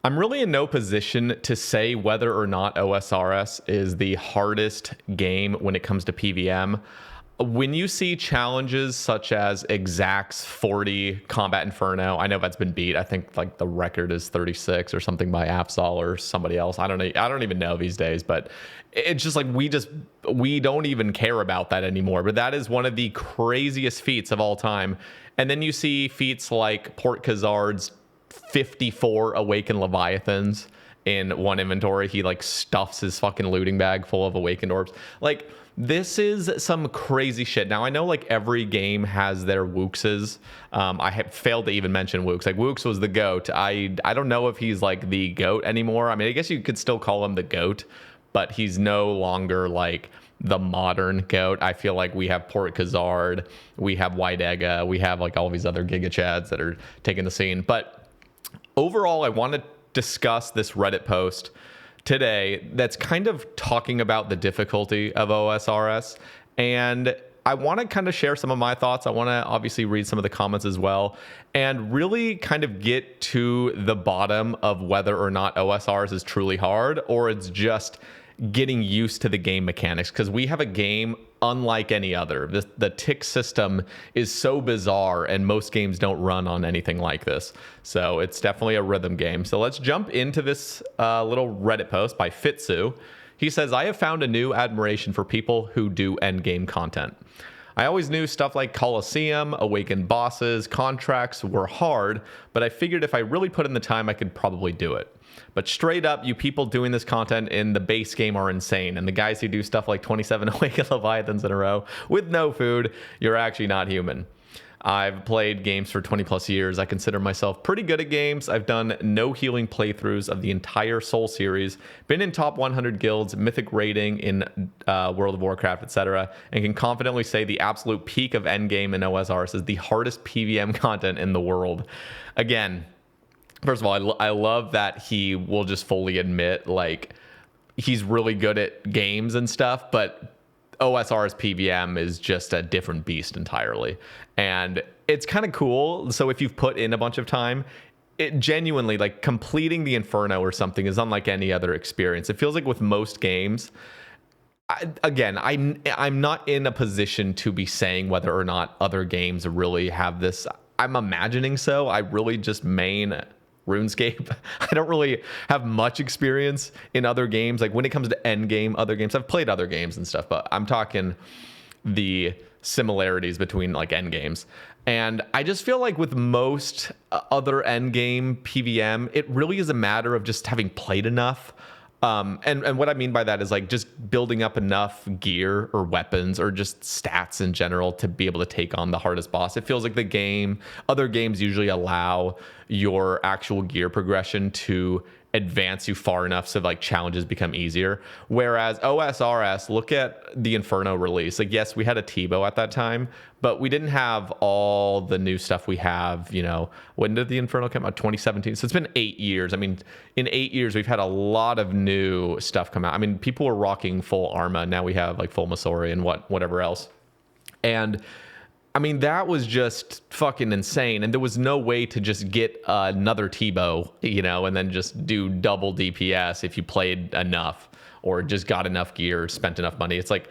I'm really in no position to say whether or not OSRS is the hardest game when it comes to PvM. When you see challenges such as Exact's 40 Combat Inferno, I know that's been beat. I think like the record is 36 or something by Absol or somebody else. I don't know. I don't even know these days, but it's just like we don't even care about that anymore. But that is one of the craziest feats of all time. And then you see feats like Port Khazard's 54 Awakened Leviathans in one inventory. He like stuffs his fucking looting bag full of Awakened Orbs. Like, this is some crazy shit. Now, I know like every game has their Wookses. I have failed to even mention Wooks. Like, Wooks was the GOAT. I don't know if he's like the GOAT anymore. I mean, I guess you could still call him the GOAT, but he's no longer like the modern GOAT. I feel like we have Port Khazard, we have Wydega, we have like all these other Giga Chads that are taking the scene. But overall, I want to discuss this Reddit post today that's kind of talking about the difficulty of OSRS. And I want to kind of share some of my thoughts. I want to obviously read some of the comments as well and really kind of get to the bottom of whether or not OSRS is truly hard or it's just getting used to the game mechanics, because we have a game unlike any other. The tick system is so bizarre, and most games don't run on anything like this. So it's definitely a rhythm game. So let's jump into this little Reddit post by Fitsu. He says, I have found a new admiration for people who do endgame content. I always knew stuff like Coliseum, Awakened Bosses, contracts were hard, but I figured if I really put in the time, I could probably do it. But straight up, you people doing this content in the base game are insane. And the guys who do stuff like 27 Awakened Leviathans in a row with no food, you're actually not human. I've played games for 20 plus years. I consider myself pretty good at games. I've done no healing playthroughs of the entire Soul series, been in top 100 guilds, mythic rating in World of Warcraft, etc., and can confidently say the absolute peak of endgame in OSRS is the hardest PvM content in the world. Again, first of all, I love that he will just fully admit like he's really good at games and stuff, but OSR's PvM is just a different beast entirely. And it's kind of cool. So if you've put in a bunch of time, it genuinely, like, completing the Inferno or something is unlike any other experience. It feels like with most games, I'm not in a position to be saying whether or not other games really have this. I'm imagining so. I really just main RuneScape. I don't really have much experience in other games. Like when it comes to endgame, other games, I've played other games and stuff, but I'm talking the similarities between like end games. And I just feel like with most other end game PvM, it really is a matter of just having played enough. And what I mean by that is like just building up enough gear or weapons or just stats in general to be able to take on the hardest boss. It feels like other games usually allow your actual gear progression to advance you far enough so like challenges become easier. Whereas OSRS, look at the Inferno release. Like, yes, we had a T-bow at that time, but we didn't have all the new stuff we have. You know, when did the Inferno come out? 2017. So it's been 8 years. I mean, in 8 years, we've had a lot of new stuff come out. I mean, people were rocking full Arma. Now we have like full Masori and whatever else. And I mean, that was just fucking insane. And there was no way to just get another T-bow, you know, and then just do double DPS if you played enough or just got enough gear, spent enough money. It's like,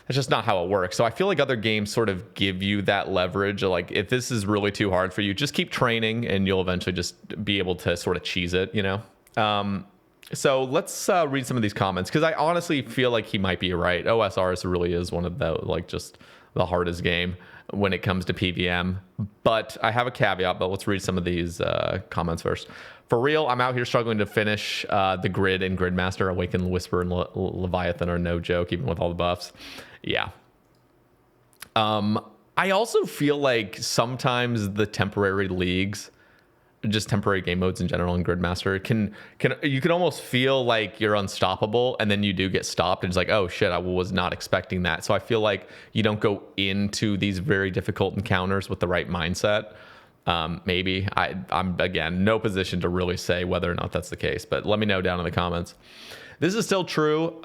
it's just not how it works. So I feel like other games sort of give you that leverage. Like, if this is really too hard for you, just keep training and you'll eventually just be able to sort of cheese it, you know? So let's read some of these comments, because I honestly feel like he might be right. OSRS really is one of the, like, just the hardest game when it comes to PvM. But I have a caveat, but let's read some of these comments first. For real, I'm out here struggling to finish the grid in Gridmaster. Awakened Whisper and Leviathan are no joke, even with all the buffs. Yeah. I also feel like sometimes the temporary leagues, just temporary game modes in general in Gridmaster, you can almost feel like you're unstoppable, and then you do get stopped and it's like, oh shit, I was not expecting that. So I feel like you don't go into these very difficult encounters with the right mindset. Maybe I'm again no position to really say whether or not that's the case, but let me know down in the comments. This is still true.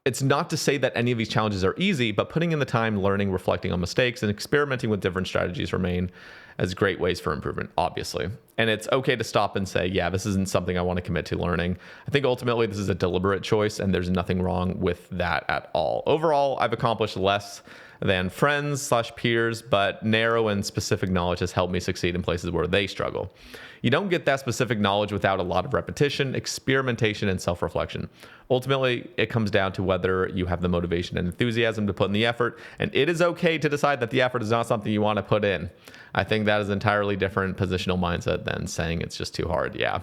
It's not to say that any of these challenges are easy, but putting in the time, learning, reflecting on mistakes, and experimenting with different strategies remain as great ways for improvement, obviously. And it's okay to stop and say, yeah, this isn't something I want to commit to learning. I think ultimately this is a deliberate choice, and there's nothing wrong with that at all. Overall, I've accomplished less than friends/peers, but narrow and specific knowledge has helped me succeed in places where they struggle. You don't get that specific knowledge without a lot of repetition, experimentation, and self-reflection. Ultimately, it comes down to whether you have the motivation and enthusiasm to put in the effort, and it is okay to decide that the effort is not something you want to put in. I think that is an entirely different positional mindset than saying it's just too hard. Yeah,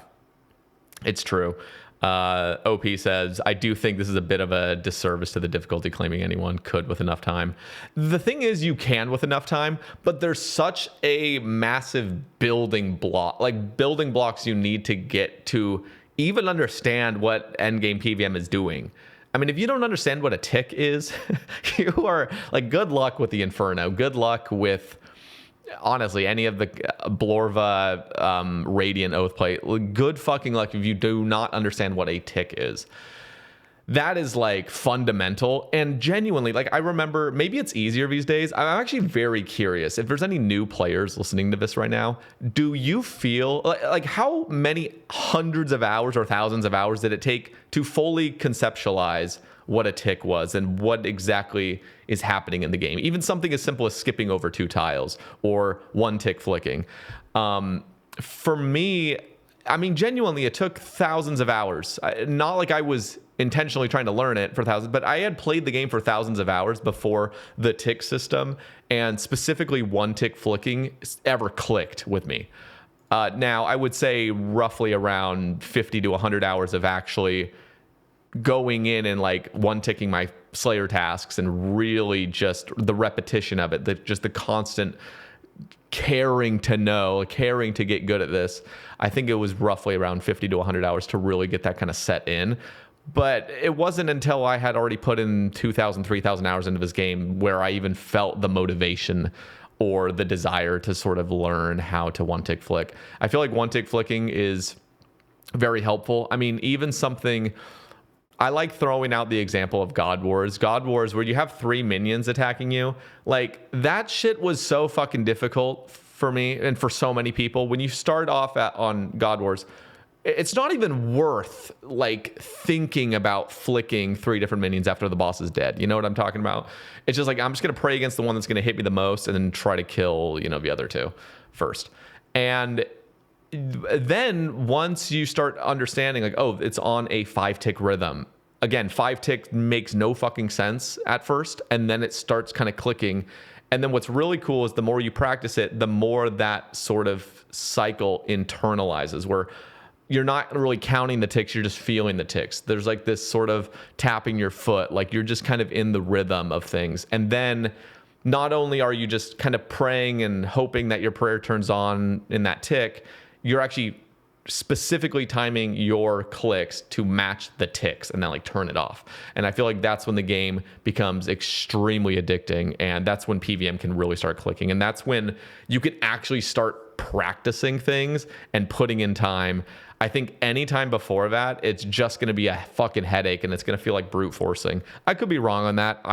it's true. OP says, I do think this is a bit of a disservice to the difficulty claiming anyone could with enough time. The thing is, you can with enough time, but there's such a massive building blocks you need to get to even understand what endgame PvM is doing. I mean, if you don't understand what a tick is, you are like, good luck with the Inferno. Good luck with, honestly, any of the Blorva Radiant Oathplate. Good fucking luck if you do not understand what a tick is. That is like fundamental, and genuinely, like, I remember, maybe it's easier these days. I'm actually very curious if there's any new players listening to this right now. Do you feel like how many hundreds of hours or thousands of hours did it take to fully conceptualize what a tick was and what exactly is happening in the game? Even something as simple as skipping over 2 tiles or 1 tick flicking. For me, I mean, genuinely, it took thousands of hours. Not like I was intentionally trying to learn it for thousands, but I had played the game for thousands of hours before the tick system, and specifically 1 tick flicking ever clicked with me. Now, I would say roughly around 50 to 100 hours of actually going in and like 1-ticking my Slayer tasks, and really just the repetition of it, just the constant caring to get good at this. I think it was roughly around 50 to 100 hours to really get that kind of set in. But it wasn't until I had already put in 2,000, 3,000 hours into this game where I even felt the motivation or the desire to sort of learn how to 1-tick flick. I feel like 1-tick flicking is very helpful. I mean, even something, I like throwing out the example of God Wars where you have 3 minions attacking you. Like, that shit was so fucking difficult for me and for so many people. When you start off on God Wars, it's not even worth like thinking about flicking 3 different minions after the boss is dead. You know what I'm talking about? It's just like, I'm just going to pray against the one that's going to hit me the most and then try to kill, the other 2 first. And then once you start understanding, like, oh, it's on a 5-tick rhythm. Again, 5-tick makes no fucking sense at first, and then it starts kind of clicking. And then what's really cool is the more you practice it, the more that sort of cycle internalizes, where you're not really counting the ticks, you're just feeling the ticks. There's like this sort of tapping your foot, like you're just kind of in the rhythm of things. And then not only are you just kind of praying and hoping that your prayer turns on in that tick, you're actually specifically timing your clicks to match the ticks and then like turn it off. And I feel like that's when the game becomes extremely addicting, and that's when PvM can really start clicking. And that's when you can actually start practicing things and putting in time. I think any time before that, it's just going to be a fucking headache, and it's going to feel like brute forcing. I could be wrong on that.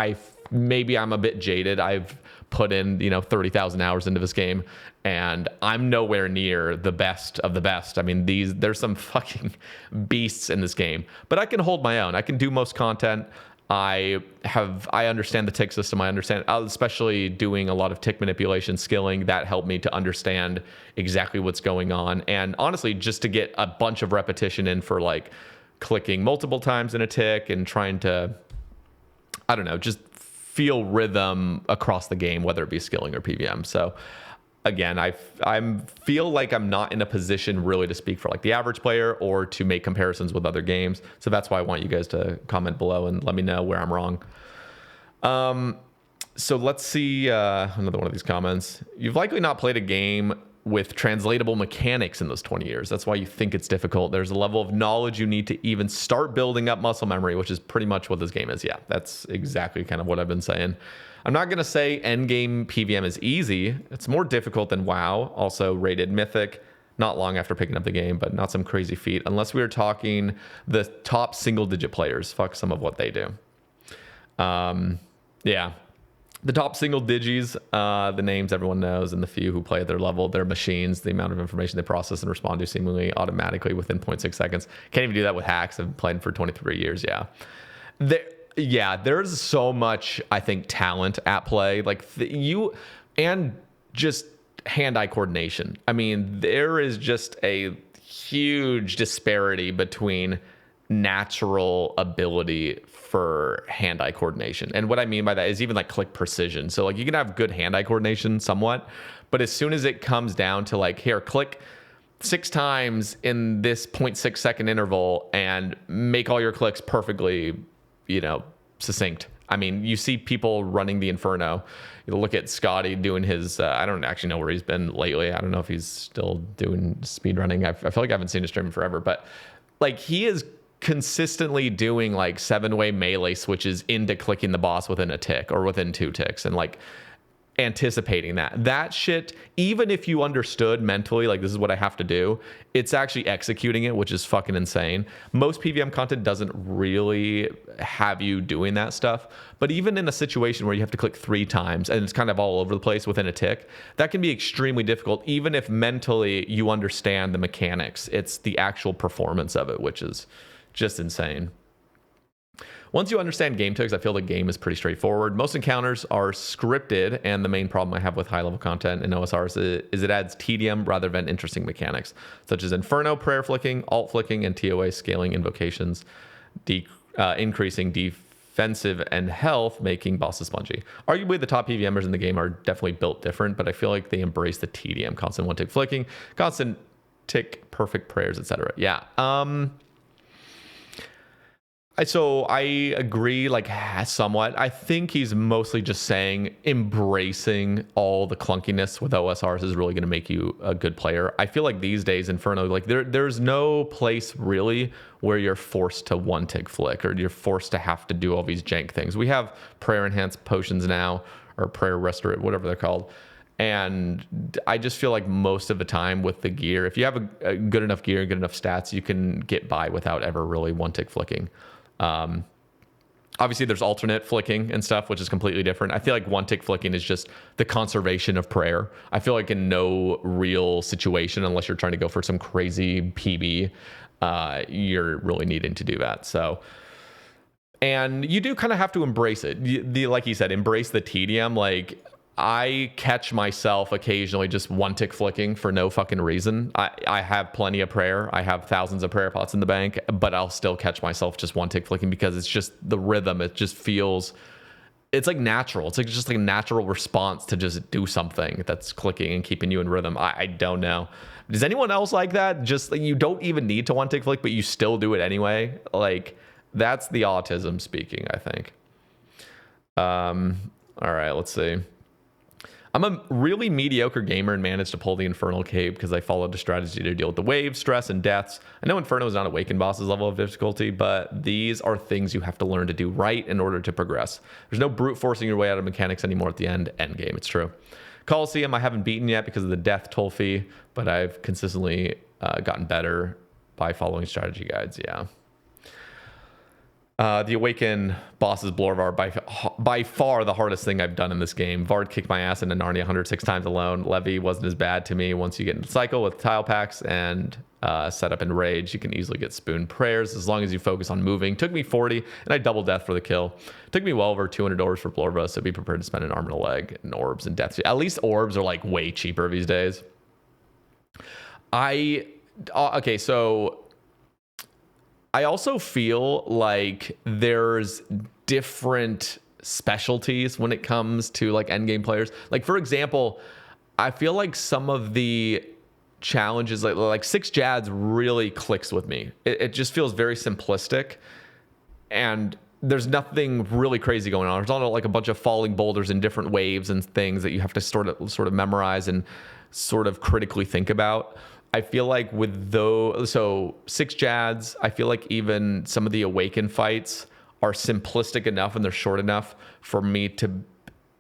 Maybe I'm a bit jaded. I've put in 30,000 hours into this game, and I'm nowhere near the best of the best. I mean, there's some fucking beasts in this game, but I can hold my own. I can do most content. I understand the tick system. I understand, especially doing a lot of tick manipulation skilling, that helped me to understand exactly what's going on. And honestly, just to get a bunch of repetition in for like clicking multiple times in a tick and trying to, I don't know, just feel rhythm across the game, whether it be skilling or PvM. So again, I feel like I'm not in a position really to speak for like the average player or to make comparisons with other games. So that's why I want you guys to comment below and let me know where I'm wrong. So let's see another one of these comments. You've likely not played a game with translatable mechanics in those 20 years. That's why you think it's difficult. There's a level of knowledge you need to even start building up muscle memory, which is pretty much what this game is. Yeah, that's exactly kind of what I've been saying. I'm not going to say endgame PvM is easy. It's more difficult than WoW, also rated Mythic, not long after picking up the game, but not some crazy feat, unless we were talking the top single-digit players. Fuck some of what they do. Yeah. The top single digis, the names everyone knows, and the few who play at their level, their machines, the amount of information they process and respond to seemingly automatically within 0.6 seconds. Can't even do that with hacks. I've played for 23 years. There's so much, I think, talent at play. Like and just hand-eye coordination. I mean, there is just a huge disparity between natural ability for hand-eye coordination. And what I mean by that is even like click precision. So like you can have good hand-eye coordination somewhat, but as soon as it comes down to like, here, click 6 times in this 0.6 second interval and make all your clicks perfectly, succinct. I mean, you see people running the Inferno. You look at Scotty doing his, I don't actually know where he's been lately. I don't know if he's still doing speed running. I feel like I haven't seen his stream in forever, but like he is consistently doing like 7-way melee switches into clicking the boss within a tick or within 2 ticks, and like anticipating that shit, even if you understood mentally like this is what I have to do, it's actually executing it, which is fucking insane. Most PvM content doesn't really have you doing that stuff, but even in a situation where you have to click 3 times and it's kind of all over the place within a tick, that can be extremely difficult even if mentally you understand the mechanics. It's the actual performance of it which is just insane. Once you understand game ticks, I feel the game is pretty straightforward. Most encounters are scripted, and the main problem I have with high-level content in OSRS is it adds tedium rather than interesting mechanics, such as Inferno, prayer flicking, alt flicking, and TOA scaling invocations, increasing defensive and health, making bosses spongy. Arguably, the top PvMers in the game are definitely built different, but I feel like they embrace the tedium, constant one-tick flicking, constant tick perfect prayers, etc. Yeah. So I agree, like somewhat. I think he's mostly just saying embracing all the clunkiness with OSRs is really going to make you a good player. I feel like these days, Inferno, like there's no place really where you're forced to one-tick flick or you're forced to have to do all these jank things. We have prayer enhanced potions now, or prayer restore, whatever they're called. And I just feel like most of the time with the gear, if you have a good enough gear, good enough stats, you can get by without ever really one-tick flicking. Obviously there's alternate flicking and stuff, which is completely different. I feel like one-tick flicking is just the conservation of prayer. I feel like in no real situation, unless you're trying to go for some crazy PB, you're really needing to do that. So, and you do kind of have to embrace it. Like you said, embrace the tedium. Like I catch myself occasionally just one-tick flicking for no fucking reason. I have plenty of prayer. I have thousands of prayer pots in the bank, but I'll still catch myself just one-tick flicking because it's just the rhythm. It just feels, it's like natural. It's like just like a natural response to just do something that's clicking and keeping you in rhythm. I don't know. Does anyone else like that? Just like you don't even need to one-tick flick, but you still do it anyway. Like that's the autism speaking, I think. All right, let's see. I'm a really mediocre gamer and managed to pull the Infernal Cape because I followed a strategy to deal with the waves, stress, and deaths. I know Inferno is not Awakened boss's level of difficulty, but these are things you have to learn to do right in order to progress. There's no brute forcing your way out of mechanics anymore at the end game. It's true. Coliseum I haven't beaten yet because of the death toll fee, but I've consistently gotten better by following strategy guides. Yeah. The Awaken boss's Blorvar by far the hardest thing I've done in this game. Vard kicked my ass into Narnia 106 times alone. Levy wasn't as bad to me. Once you get into the cycle with tile packs and set up in Rage, you can easily get spoon prayers as long as you focus on moving. Took me 40 and I double death for the kill. Took me well over $200 for Blorva, so be prepared to spend an arm and a leg and orbs and death. At least orbs are like way cheaper these days. Okay, so I also feel like there's different specialties when it comes to like endgame players. Like for example, I feel like some of the challenges like 6 Jads really clicks with me. It just feels very simplistic and there's nothing really crazy going on. There's not like a bunch of falling boulders in different waves and things that you have to sort of memorize and sort of critically think about. I feel like with those, so 6 Jads, I feel like even some of the Awaken fights are simplistic enough and they're short enough for me to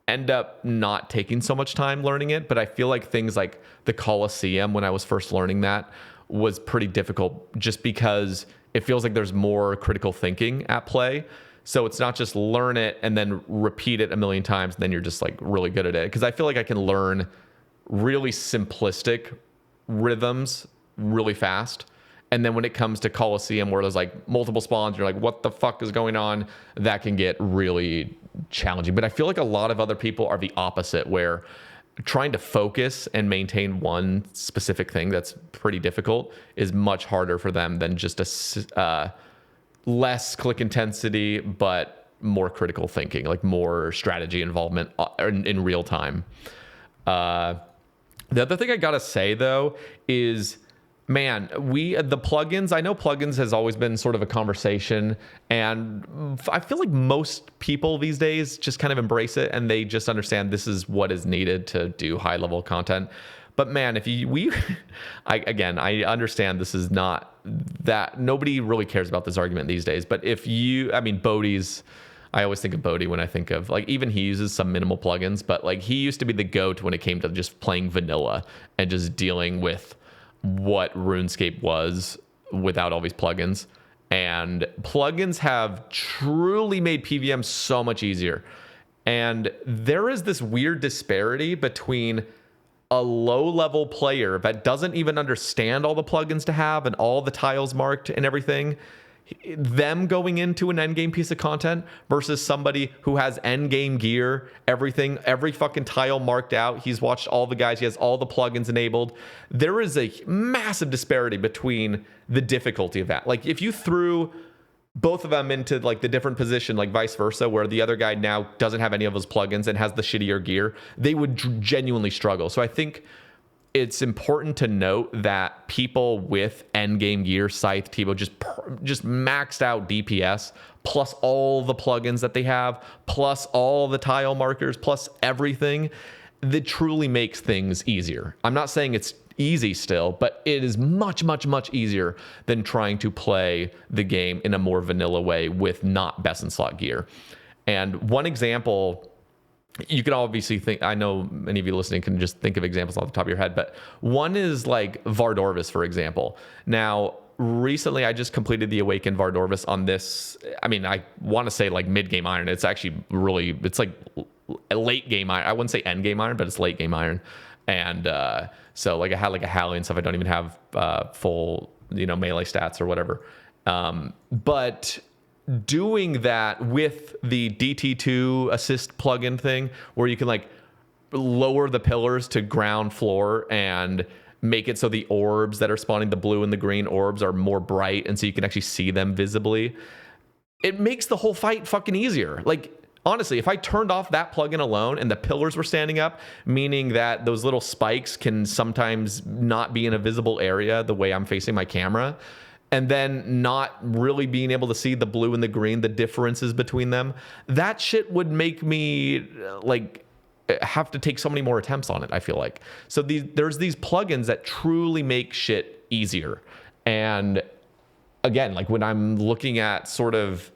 end up not taking so much time learning it. But I feel like things like the Coliseum, when I was first learning that, was pretty difficult just because it feels like there's more critical thinking at play. So it's not just learn it and then repeat it a million times, and then you're just like really good at it. Because I feel like I can learn really simplistic rhythms really fast. And then when it comes to Coliseum, where there's like multiple spawns, you're like, what the fuck is going on? That can get really challenging. But I feel like a lot of other people are the opposite, where trying to focus and maintain one specific thing that's pretty difficult is much harder for them than just a less click intensity, but more critical thinking, like more strategy involvement in real time. The other thing I gotta say though is, man, the plugins, I know plugins has always been sort of a conversation, and I feel like most people these days just kind of embrace it and they just understand this is what is needed to do high level content. But man, I understand this is not that, nobody really cares about this argument these days. But Bodhi's, I always think of Bodhi when I think of, like, even he uses some minimal plugins, but like he used to be the GOAT when it came to just playing vanilla and just dealing with what RuneScape was without all these plugins. And plugins have truly made PvM so much easier. And there is this weird disparity between a low-level player that doesn't even understand all the plugins to have and all the tiles marked and everything, them going into an endgame piece of content, versus somebody who has endgame gear, everything, every fucking tile marked out. He's watched all the guys. He has all the plugins enabled. There is a massive disparity between the difficulty of that. Like, if you threw both of them into like the different position, like vice versa, where the other guy now doesn't have any of those plugins and has the shittier gear, they would genuinely struggle. So I think it's important to note that people with endgame gear, Scythe, Tebow, just maxed out DPS, plus all the plugins that they have, plus all the tile markers, plus everything, that truly makes things easier. I'm not saying it's easy still, but it is much, much, much easier than trying to play the game in a more vanilla way with not best in slot gear. And one example, you can obviously think, I know many of you listening can just think of examples off the top of your head, but one is like Vardorvis, for example. Now, recently I just completed the Awakened Vardorvis on this, I want to say like mid-game iron. It's actually really, it's like a late game iron. I wouldn't say end game iron, but it's late game iron. And so like I had like a Halley and stuff. I don't even have full, melee stats or whatever. But doing that with the DT2 assist plugin thing, where you can like lower the pillars to ground floor and make it so the orbs that are spawning, the blue and the green orbs, are more bright, and so you can actually see them visibly, it makes the whole fight fucking easier. Like, honestly, if I turned off that plugin alone and the pillars were standing up, meaning that those little spikes can sometimes not be in a visible area the way I'm facing my camera, and then not really being able to see the blue and the green, the differences between them, that shit would make me like have to take so many more attempts on it, I feel like. So there's these plugins that truly make shit easier. And again, like when I'm looking at sort of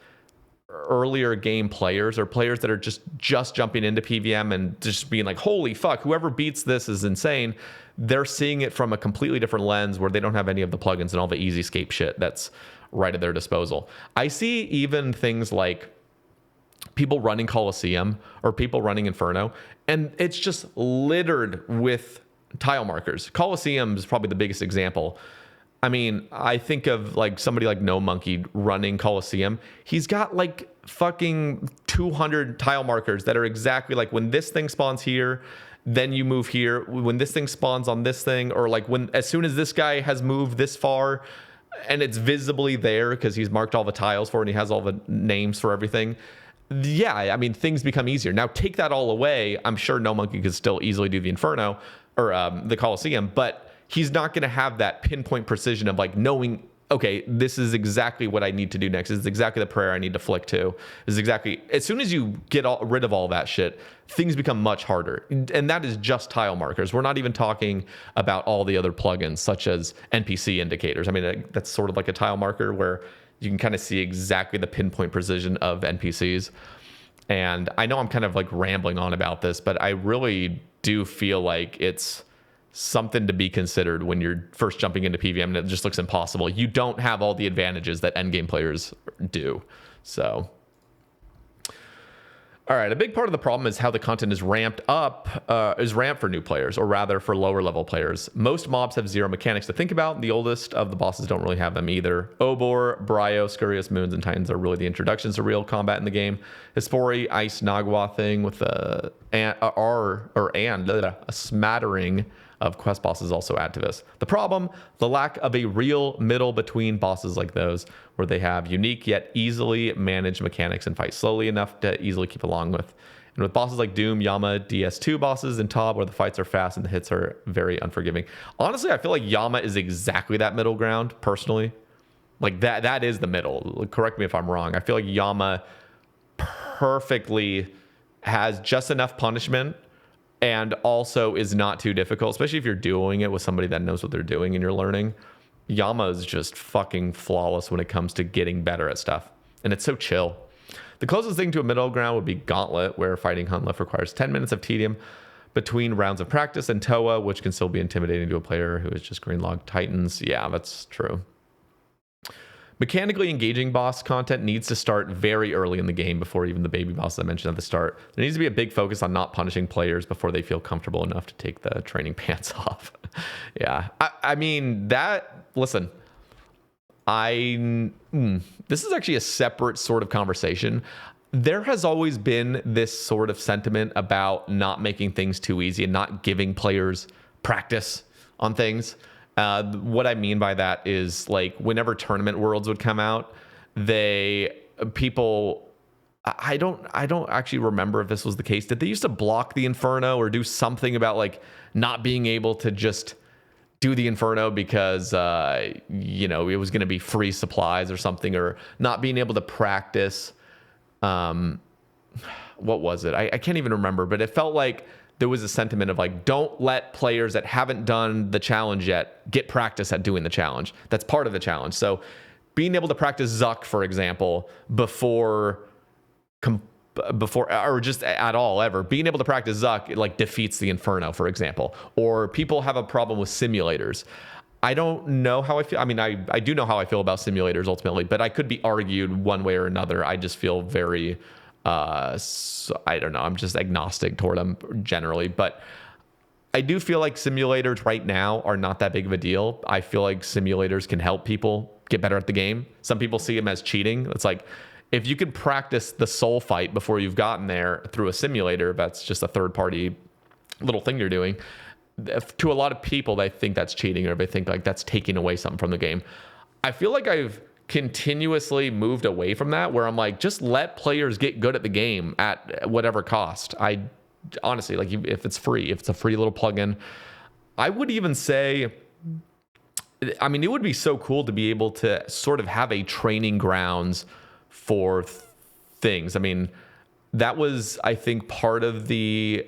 earlier game players or players that are just jumping into PvM and just being like, holy fuck, whoever beats this is insane, they're seeing it from a completely different lens where they don't have any of the plugins and all the easy escape shit that's right at their disposal. I see even things like people running Coliseum or people running Inferno, and it's just littered with tile markers. Coliseum is probably the biggest example. I think of like somebody like No Monkey running Coliseum. He's got like fucking 200 tile markers that are exactly like, when this thing spawns here, then you move here. When this thing spawns on this thing, or like as soon as this guy has moved this far, and it's visibly there because he's marked all the tiles for it and he has all the names for everything. Yeah, things become easier. Now take that all away, I'm sure No Monkey could still easily do the Inferno or the Coliseum, but he's not going to have that pinpoint precision of like knowing, okay, this is exactly what I need to do next. This is exactly the prayer I need to flick to. This is exactly, as soon as you get rid of all that shit, things become much harder. And that is just tile markers. We're not even talking about all the other plugins, such as NPC indicators. That's sort of like a tile marker where you can kind of see exactly the pinpoint precision of NPCs. And I know I'm kind of like rambling on about this, but I really do feel like it's something to be considered when you're first jumping into PvM and it just looks impossible. You don't have all the advantages that endgame players do. So All right, a big part of the problem is how the content is ramped for new players, or rather for lower level players. Most mobs have zero mechanics to think about. The oldest of the bosses don't really have them either. Obor, Bryo, Scurious Moons, and Titans are really the introductions to real combat in the game. Hispori, Ice, Nagwa thing with a smattering of quest bosses also add to this. The problem, the lack of a real middle between bosses like those, where they have unique yet easily managed mechanics and fight slowly enough to easily keep along with. And with bosses like Doom, Yama, DS2 bosses, and Tob, where the fights are fast and the hits are very unforgiving. Honestly, I feel like Yama is exactly that middle ground, personally. Like that is the middle. Correct me if I'm wrong. I feel like Yama perfectly has just enough punishment and also is not too difficult, especially if you're doing it with somebody that knows what they're doing and you're learning. Yama is just fucking flawless when it comes to getting better at stuff. And it's so chill. The closest thing to a middle ground would be Gauntlet, where fighting Hunt Left requires 10 minutes of tedium between rounds of practice, and Toa, which can still be intimidating to a player who is just green log Titans. Yeah, that's true. Mechanically engaging boss content needs to start very early in the game before even the baby boss I mentioned at the start. There needs to be a big focus on not punishing players before they feel comfortable enough to take the training pants off. Yeah. I mean, listen, this is actually a separate sort of conversation. There has always been this sort of sentiment about not making things too easy and not giving players practice on things. What I mean by that is, like, whenever Tournament Worlds would come out, I don't actually remember if this was the case. Did they used to block the Inferno or do something about like not being able to just do the Inferno because it was going to be free supplies or something, or not being able to practice? What was it? I can't even remember, but it felt like there was a sentiment of like, don't let players that haven't done the challenge yet get practice at doing the challenge. That's part of the challenge. So being able to practice Zuck, for example, before or just at all ever, being able to practice Zuck, it like defeats the Inferno, for example. Or people have a problem with simulators. I don't know how I feel. I mean, I do know how I feel about simulators ultimately, but I could be argued one way or another. I just feel very so I don't know. I'm just agnostic toward them generally, but I do feel like simulators right now are not that big of a deal. I feel like simulators can help people get better at the game. Some people see them as cheating. It's like, if you could practice the soul fight before you've gotten there through a simulator, that's just a third party little thing you're doing. To a lot of people, they think that's cheating, or they think like that's taking away something from the game. I feel like I've continuously moved away from that, where I'm like, just let players get good at the game at whatever cost. I honestly, like, if it's free, if it's a free little plugin, I would even say, I mean, it would be so cool to be able to sort of have a training grounds for things. I mean, that was, I think, part of the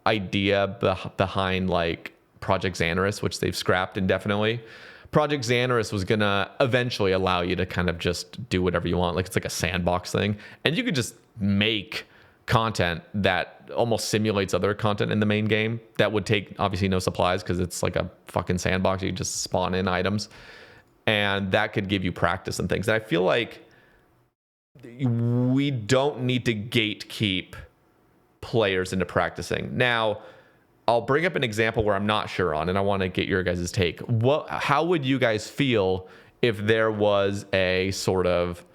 idea behind like Project Xanaris, which they've scrapped indefinitely. Project Xanaris was going to eventually allow you to kind of just do whatever you want. Like, it's like a sandbox thing. And you could just make content that almost simulates other content in the main game that would take, obviously, no supplies, because it's like a fucking sandbox. You just spawn in items. And that could give you practice and things. And I feel like we don't need to gatekeep players into practicing. Now, I'll bring up an example where I'm not sure on, and I want to get your guys' take. How would you guys feel if there was a sort of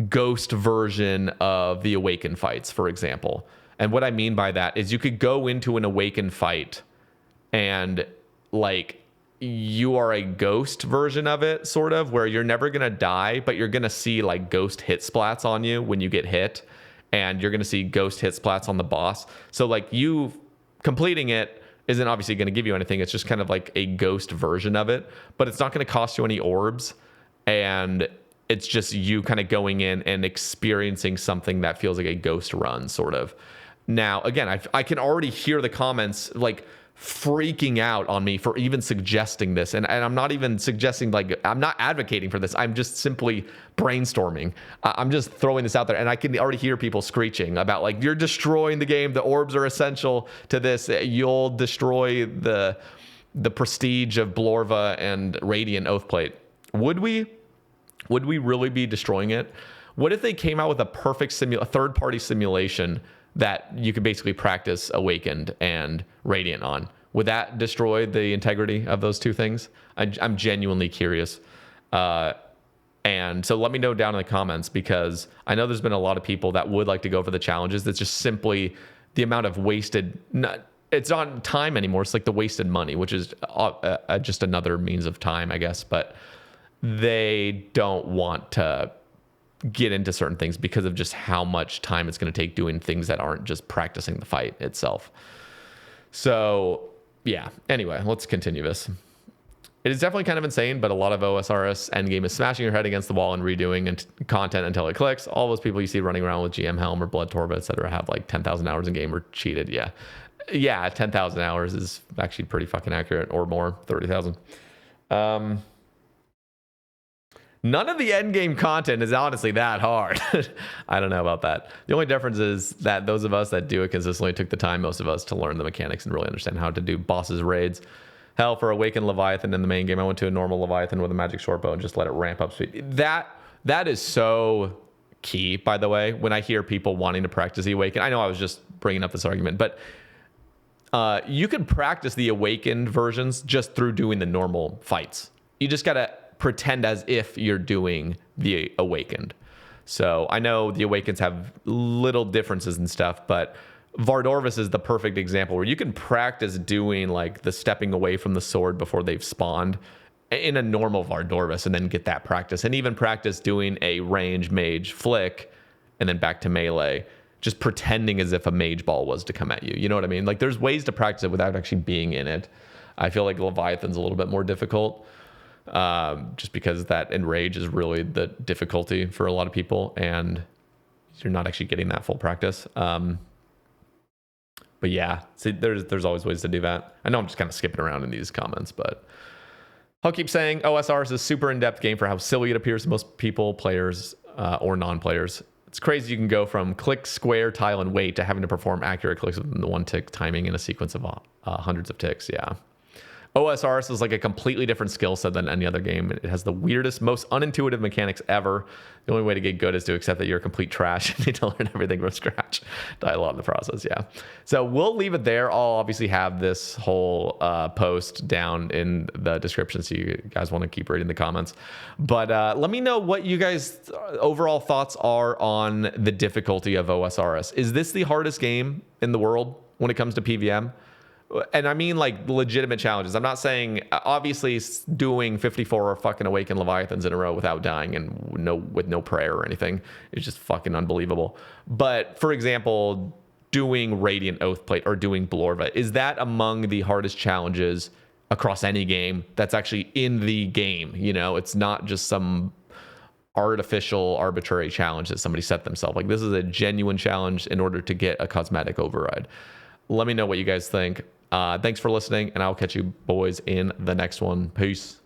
ghost version of the Awaken fights, for example? And what I mean by that is you could go into an Awaken fight and like you are a ghost version of it, sort of, where you're never going to die, but you're going to see like ghost hit splats on you when you get hit, and you're going to see ghost hit splats on the boss. So like you completing it isn't obviously going to give you anything. It's just kind of like a ghost version of it, but it's not going to cost you any orbs. And it's just you kind of going in and experiencing something that feels like a ghost run, sort of. Now, again, I can already hear the comments like freaking out on me for even suggesting this. And I'm not even suggesting, like, I'm not advocating for this. I'm just simply brainstorming. I'm just throwing this out there. And I can already hear people screeching about, like, you're destroying the game. The orbs are essential to this. You'll destroy the prestige of Blorva and Radiant Oathplate. Would we really be destroying it? What if they came out with a perfect a third-party simulation that you could basically practice Awakened and Radiant on? Would that destroy the integrity of those two things? I'm genuinely curious. And so let me know down in the comments, because I know there's been a lot of people that would like to go for the challenges. That's just simply the amount of wasted, it's not time anymore. It's like the wasted money, which is just another means of time, I guess. But they don't want to get into certain things because of just how much time it's going to take doing things that aren't just practicing the fight itself. So yeah, anyway, let's continue this. It is definitely kind of insane, but a lot of OSRS endgame is smashing your head against the wall and redoing content until it clicks. All those people you see running around with GM Helm or Blood Torba, etc., have like 10,000 hours in game or cheated. Yeah, 10,000 hours is actually pretty fucking accurate, or more, 30,000. None of the endgame content is honestly that hard. I don't know about that. The only difference is that those of us that do it consistently took the time, most of us, to learn the mechanics and really understand how to do bosses raids. Hell, for Awakened Leviathan in the main game, I went to a normal Leviathan with a magic short bow and just let it ramp up speed. That is so key, by the way, when I hear people wanting to practice the Awakened. I know I was just bringing up this argument, but you can practice the Awakened versions just through doing the normal fights. You just got to pretend as if you're doing the Awakened. So I know the Awakens have little differences and stuff, but Vardorvis is the perfect example where you can practice doing like the stepping away from the sword before they've spawned in a normal Vardorvis, and then get that practice, and even practice doing a range mage flick and then back to melee, just pretending as if a mage ball was to come at you. You know what I mean? Like, there's ways to practice it without actually being in it. I feel like Leviathan's a little bit more difficult, just because that enrage is really the difficulty for a lot of people, and you're not actually getting that full practice. But yeah, see, there's always ways to do that. I know I'm just kind of skipping around in these comments, but I'll keep saying OSRS is a super in-depth game for how silly it appears to most people, players, or non-players. It's crazy you can go from click, square, tile, and wait to having to perform accurate clicks within the one tick timing in a sequence of hundreds of ticks. Yeah. OSRS is like a completely different skill set than any other game. It has the weirdest, most unintuitive mechanics ever. The only way to get good is to accept that you're complete trash and need to learn everything from scratch. Die a lot in the process, yeah. So we'll leave it there. I'll obviously have this whole post down in the description, so you guys want to keep reading the comments. But let me know what you guys' overall thoughts are on the difficulty of OSRS. Is this the hardest game in the world when it comes to PvM? And I mean, like, legitimate challenges. I'm not saying, obviously, doing 54 fucking Awakened Leviathans in a row without dying and with no prayer or anything is just fucking unbelievable. But, for example, doing Radiant Oathplate or doing Blorva, is that among the hardest challenges across any game that's actually in the game? You know, it's not just some artificial, arbitrary challenge that somebody set themselves. Like, this is a genuine challenge in order to get a cosmetic override. Let me know what you guys think. Thanks for listening, and I'll catch you boys in the next one. Peace.